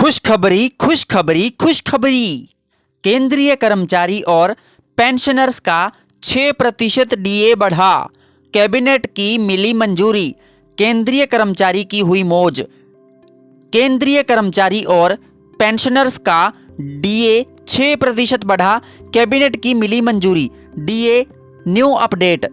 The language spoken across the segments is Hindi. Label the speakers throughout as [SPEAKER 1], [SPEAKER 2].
[SPEAKER 1] खुशखबरी खुशखबरी खुशखबरी। केंद्रीय कर्मचारी और पेंशनर्स का 6% डीए बढ़ा, कैबिनेट की मिली मंजूरी। केंद्रीय कर्मचारी की हुई मौज। केंद्रीय कर्मचारी और पेंशनर्स का डीए 6% बढ़ा, कैबिनेट की मिली मंजूरी। DA new update.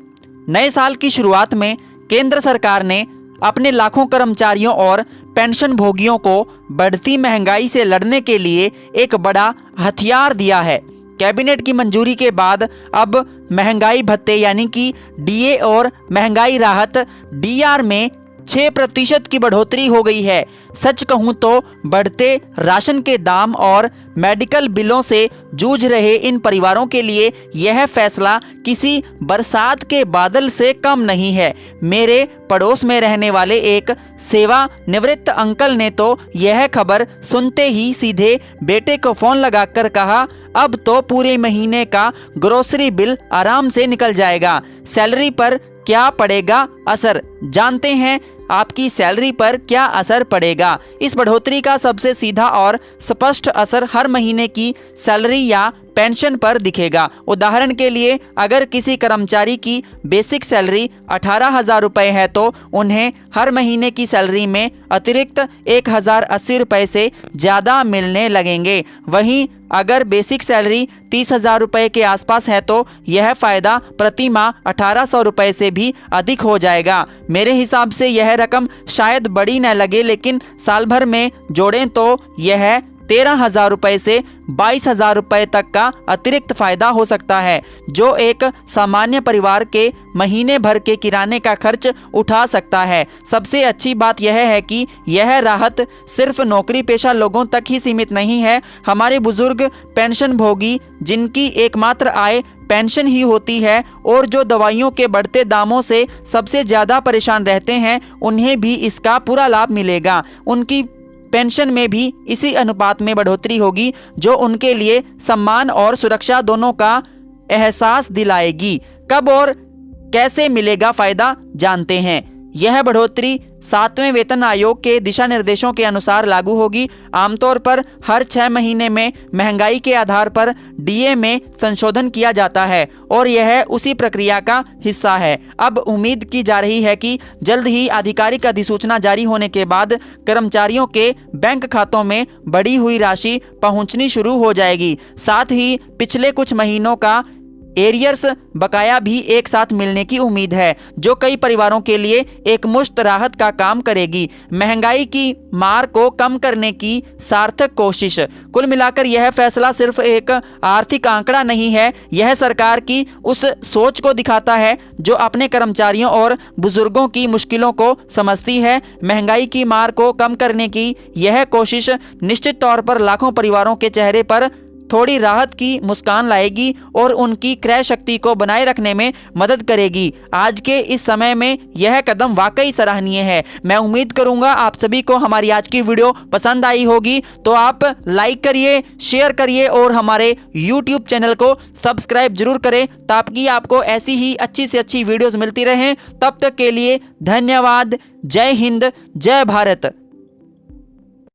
[SPEAKER 1] नए साल की शुरुआत में केंद्र सरकार ने अपने लाखों कर्मचारियों और पेंशन भोगियों को बढ़ती महंगाई से लड़ने के लिए एक बड़ा हथियार दिया है। कैबिनेट की मंजूरी के बाद अब महंगाई भत्ते यानी कि डीए और महंगाई राहत डीआर में 6% की बढ़ोतरी हो गई है। सच कहूं तो बढ़ते राशन के दाम और मेडिकल बिलों से जूझ रहे इन परिवारों के लिए यह फैसला किसी बरसात के बादल से कम नहीं है। मेरे पड़ोस में रहने वाले एक सेवानिवृत्त अंकल ने तो यह खबर सुनते ही सीधे बेटे को फोन लगाकर कहा, अब तो पूरे महीने का ग्रोसरी बिल आराम से निकल जाएगा। सैलरी पर क्या पड़ेगा असर, जानते हैं आपकी सैलरी पर क्या असर पड़ेगा। इस बढ़ोतरी का सबसे सीधा और स्पष्ट असर हर महीने की सैलरी या पेंशन पर दिखेगा। उदाहरण के लिए अगर किसी कर्मचारी की बेसिक सैलरी 18,000 रुपये है तो उन्हें हर महीने की सैलरी में अतिरिक्त 1,080 रुपये से ज़्यादा मिलने लगेंगे। वहीं अगर बेसिक सैलरी 30,000 रुपये के आसपास है तो यह फ़ायदा प्रति माह 1,800 रुपये से भी अधिक हो जाएगा। मेरे हिसाब से यह रकम शायद बड़ी न लगे, लेकिन साल भर में जोड़ें तो यह 13,000 रुपये से 22,000 रुपये तक का अतिरिक्त फायदा हो सकता है, जो एक सामान्य परिवार के महीने भर के किराने का खर्च उठा सकता है। सबसे अच्छी बात यह है कि यह राहत सिर्फ नौकरी पेशा लोगों तक ही सीमित नहीं है। हमारे बुजुर्ग पेंशन भोगी जिनकी एकमात्र आय पेंशन ही होती है और जो दवाइयों के बढ़ते दामों से सबसे ज़्यादा परेशान रहते हैं, उन्हें भी इसका पूरा लाभ मिलेगा। उनकी पेंशन में भी इसी अनुपात में बढ़ोतरी होगी जो उनके लिए सम्मान और सुरक्षा दोनों का एहसास दिलाएगी। कब और कैसे मिलेगा फायदा, जानते हैं। यह बढ़ोतरी 7वें वेतन आयोग के दिशा निर्देशों के अनुसार लागू होगी। आमतौर पर हर 6 महीने में महंगाई के आधार पर डीए में संशोधन किया जाता है और यह उसी प्रक्रिया का हिस्सा है। अब उम्मीद की जा रही है कि जल्द ही आधिकारिक अधिसूचना जारी होने के बाद कर्मचारियों के बैंक खातों में बढ़ी हुई राशि पहुंचनी शुरू हो जाएगी। साथ ही पिछले कुछ महीनों का एरियर्स बकाया भी एक साथ मिलने की उम्मीद है, जो कई परिवारों के लिए एक मुश्त राहत का काम करेगी। महंगाई की मार को कम करने की सार्थक कोशिश। कुल मिलाकर यह फैसला सिर्फ एक आर्थिक आंकड़ा नहीं है, यह सरकार की उस सोच को दिखाता है जो अपने कर्मचारियों और बुजुर्गों की मुश्किलों को समझती है। महंगाई की मार को कम करने की यह कोशिश निश्चित तौर पर लाखों परिवारों के चेहरे पर थोड़ी राहत की मुस्कान लाएगी और उनकी क्रय शक्ति को बनाए रखने में मदद करेगी। आज के इस समय में यह कदम वाकई सराहनीय है। मैं उम्मीद करूंगा आप सभी को हमारी आज की वीडियो पसंद आई होगी, तो आप लाइक करिए, शेयर करिए और हमारे YouTube चैनल को सब्सक्राइब जरूर करें ताकि आपको ऐसी ही अच्छी से अच्छी वीडियोस मिलती रहें। तब तक के लिए धन्यवाद। जय हिंद, जय भारत।